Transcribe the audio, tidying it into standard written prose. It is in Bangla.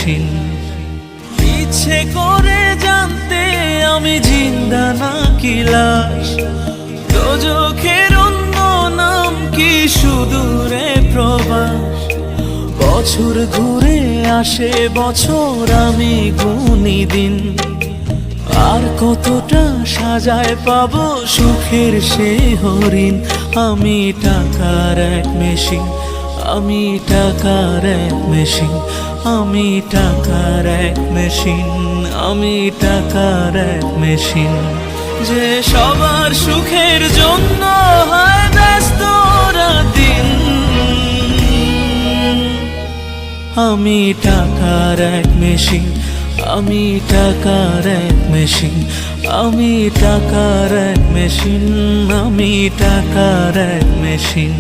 মেশিন। ইচ্ছে করে জানতে আমি জিন্দা নাকি লাশ, দোজখের অন্য নাম কি সুদূরে প্রবাস। বছর ঘুরে আসে বছর, আমি গুনি দিন, আর কতটা সাজায় পাবো সুখের সে হরিণ। আমি টাকার এক মেশিন, আমি টাকার এক মেশিন, আমি টাকার এক মেশিন, আমি টাকার এক মেশিন। যে সবার সুখের জন্য হয় ব্যস্ত দিন। আমি টাকার এক মেশিন, আমি টাকার এক মেশিন, আমি টাকার এক মেশিন, আমি টাকার এক মেশিন।